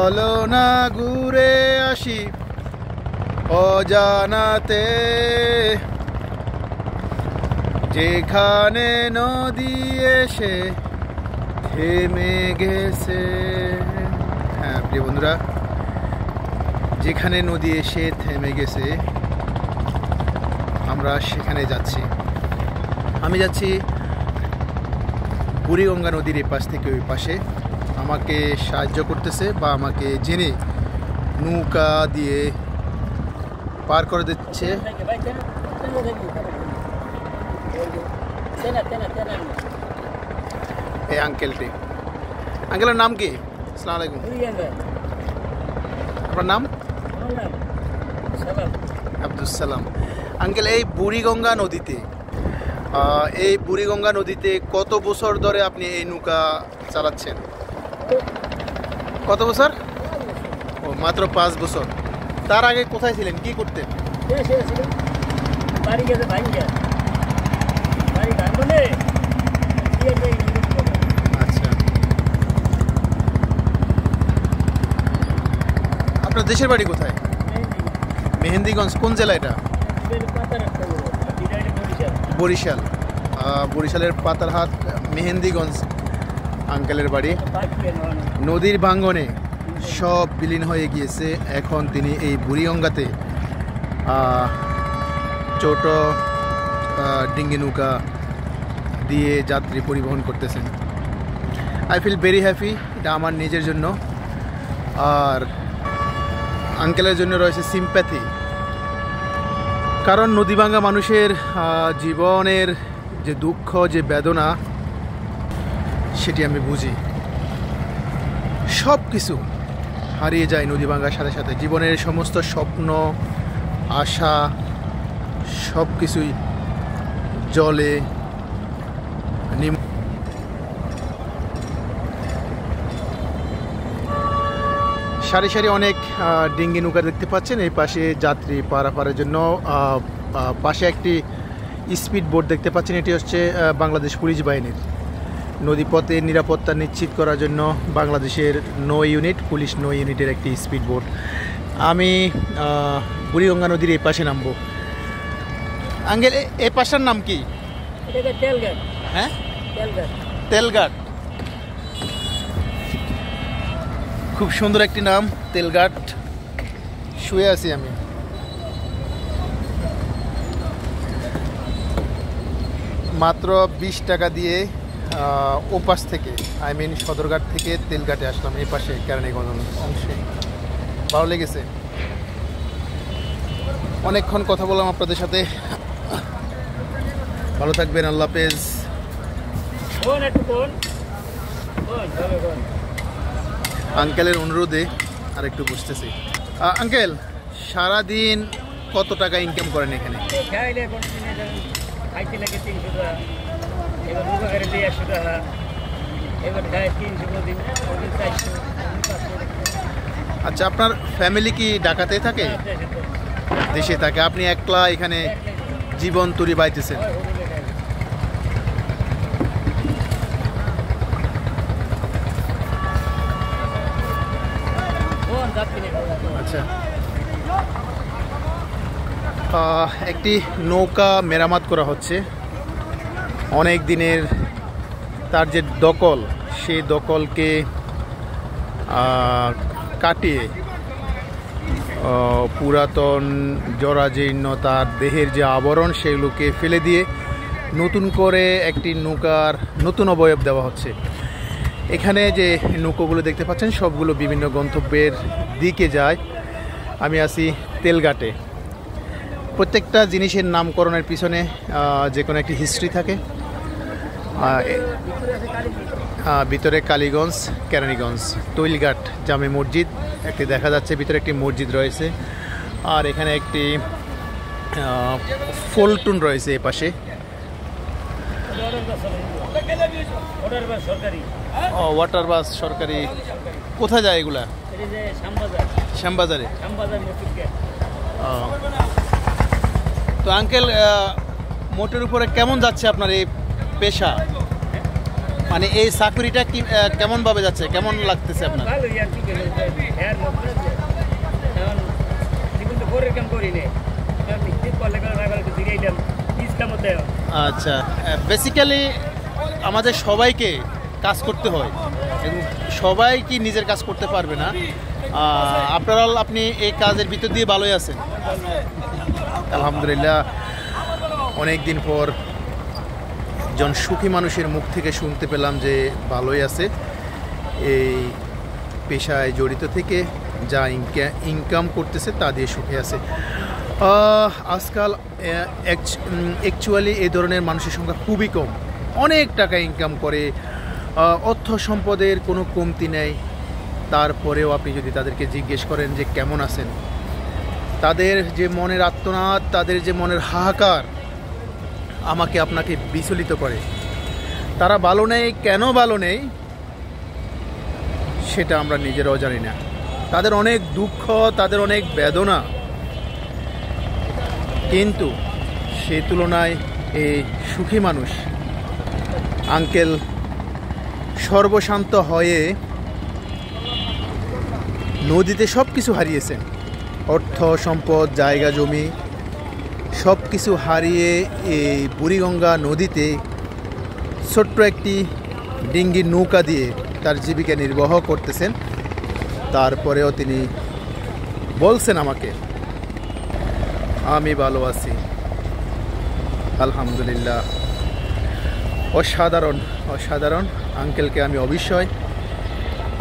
চলো না ঘুরে আসি অজানাতে, যেখানে নদী এসে থেমে গেছে। হ্যাঁ প্রিয় বন্ধুরা, যেখানে নদী এসে থেমে গেছে আমরা সেখানে যাচ্ছি। আমি যাচ্ছি বুড়িগঙ্গা নদীর এ পাশ থেকে ওই পাশে। আমাকে সাহায্য করতেছে বা আমাকে জেনে নৌকা দিয়ে পার করে দিচ্ছে এই আঙ্কেলটি। আঙ্কেলের নাম কি? আসসালামু আলাইকুম। আপনার নাম? আব্দুল সালাম। আঙ্কেল, এই বুড়িগঙ্গা নদীতে কত বছর ধরে আপনি এই নৌকা চালাচ্ছেন? কত বছর? ও মাত্র 5 বছর। তার আগে কোথায় ছিলেন, কি করতেন? আচ্ছা, আপনার দেশের বাড়ি কোথায়? মেহেন্দিগঞ্জ। কোন জেলা এটা? বরিশাল। বরিশালের পাতারহাট, মেহেন্দিগঞ্জ আঙ্কেলের বাড়ি। নদীর ভাঙ্গনে সব বিলীন হয়ে গিয়েছে। এখন তিনি এই বুড়িগঙ্গাতে ছোট ডিঙ্গি নৌকা দিয়ে যাত্রী পরিবহন করতেছেন। I feel very happy. এটা আমার নিজের জন্য, আর আঙ্কেলের জন্য রয়েছে সিম্প্যাথি। কারণ নদী ভাঙ্গা মানুষের জীবনের যে দুঃখ, যে বেদনা, সেটি আমি বুঝি। সব কিছু হারিয়ে যায় নদী ভাঙ্গার সাথে সাথে। জীবনের সমস্ত স্বপ্ন, আশা, সব কিছুই জলে সারি সারি অনেক ডিঙ্গি নৌকা দেখতে পাচ্ছেন। এই পাশে যাত্রী পারাপারের জন্য পাশে একটি স্পিড বোট দেখতে পাচ্ছেন। এটি হচ্ছে বাংলাদেশ পুলিশ বাহিনীর। নদীপথে নিরাপত্তা নিশ্চিত করার জন্য বাংলাদেশের পুলিশ নৌ ইউনিটের একটি স্পিড বোট। আমি বুড়িগঙ্গা নদীর এই পাশে নামবো। আঙ্কেল, এই পাশটার নাম কি? হ্যাঁ, তেলঘাট। খুব সুন্দর একটি নাম, তেলঘাট। শুয়ে আছি আমি। মাত্র 20 টাকা দিয়ে ওপাশ থেকে, সদরঘাট থেকে তেলঘাটে আসলাম। এই পাশে কেরানীগঞ্জ অংশে। ভালো লেগেছে। অনেকক্ষণ কথা বললাম আপনাদের সাথে। ভালো থাকবেন, আল্লাহ হাফেজ। আঙ্কেলের অনুরোধে আর একটু বুঝতেছি। আঙ্কেল, সারাদিন কত টাকা ইনকাম করেন এখানে? আচ্ছা, আপনার ফ্যামিলি কি ঢাকাতে থাকে? দেশে থাকে। আপনি একলা এখানে জীবন তুরি বাইতেছেন। আচ্ছা, একটি নৌকা মেরামত করা হচ্ছে। অনেক দিনের তার যে দখল, সেই দখলকে কাটিয়ে পুরাতন জরাজীর্ণ তার দেহের যে আবরণ, সেগুলোকে ফেলে দিয়ে নতুন করে একটি নৌকার নতুন অবয়ব দেওয়া হচ্ছে। এখানে যে নৌকাগুলো দেখতে পাচ্ছেন সবগুলো বিভিন্ন গন্তব্যের দিকে যায়। আমি আছি তেলঘাটে। প্রত্যেকটা জিনিসের নামকরণের পিছনে যে কোনো একটি হিস্ট্রি থাকে। ভিতরে কালীগঞ্জ, কেরানীগঞ্জ, তৈলঘাট জামে মসজিদ একটি দেখা যাচ্ছে। ভিতরে একটি মসজিদ রয়েছে, আর এখানে একটি ফলটুন রয়েছে এ পাশে। ওয়াটার বাস সরকারি। কোথায় যায় এগুলা? শ্যামবাজারে। তো আঙ্কেল, মোটের উপরে কেমন যাচ্ছে আপনার এই পেশা? মানে এই চাকরিটা কি কেমন ভাবে যাচ্ছে, কেমন লাগতেছে আপনার? আচ্ছা, বেসিক্যালি আমাদের সবাইকে কাজ করতে হয় এবং সবাই কি নিজের কাজ করতে পারবে না। আপনি এই কাজের ভিতর দিয়ে ভালোই আছেন আলহামদুলিল্লাহ। অনেক দিন পর একজন সুখী মানুষের মুখ থেকে শুনতে পেলাম যে ভালোই আছে, এই পেশায় জড়িত থেকে যা ইনকাম করতেছে তা দিয়ে সুখে আছে। আজকাল অ্যাকচুয়ালি এই ধরনের মানুষের সংখ্যা খুবই কম। অনেক টাকা ইনকাম করে, অর্থ সম্পদের কোনো কমতি নেই, তারপরেও আপনি যদি তাদেরকে জিজ্ঞেস করেন যে কেমন আছেন, তাদের যে মনের আর্তনাদ, তাদের যে মনের হাহাকার আমাকে আপনাকে বিচলিত করে। তারা ভালো নেই, কেন ভালো নেই সেটা আমরা নিজেরাও জানি না। তাদের অনেক দুঃখ, তাদের অনেক বেদনা, কিন্তু সেই তুলনায় এই সুখী মানুষ আঙ্কেল সর্বশান্ত হয়ে নদীতে সব কিছু হারিয়েছেন। অর্থ সম্পদ, জায়গা জমি সব কিছু হারিয়ে এই বুড়িগঙ্গা নদীতে ছোট্ট একটি ডিঙ্গির নৌকা দিয়ে তার জীবিকা নির্বাহ করতেছেন। তারপরেও তিনি বলছেন আমাকে, আমি ভালো আছি আলহামদুলিল্লাহ। অসাধারণ অসাধারণ। আঙ্কেলকে আমি অবশ্যই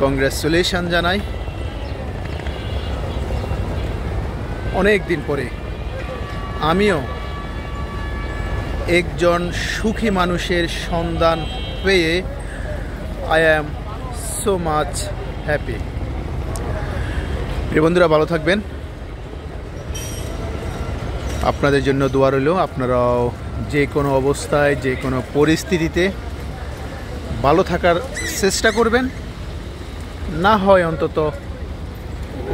কংগ্রেচুলেশন জানাই। অনেক দিন পরে আমিও একজন সুখী মানুষের সন্ধান পেয়ে I am so much happy. প্রিয় বন্ধুরা, ভালো থাকবেন। আপনাদের জন্য দোয়া রইল। আপনারাও যে কোনো অবস্থায়, যে কোনো পরিস্থিতিতে ভালো থাকার চেষ্টা করবেন। না হয় অন্তত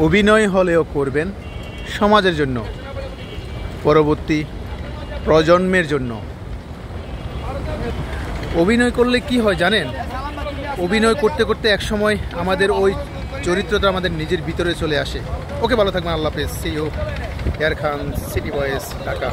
অভিনয় হলেও করবেন, সমাজের জন্য, পরবর্তী প্রজন্মের জন্য। অভিনয় করলে কি হয় জানেন? অভিনয় করতে করতে একসময় আমাদের ওই চরিত্রটা আমাদের নিজের ভিতরে চলে আসে। ওকে, ভালো থাকবেন। আল্লাহ হাফেজ। See you. এয়ার খান, সিটি বয়েজ, ঢাকা।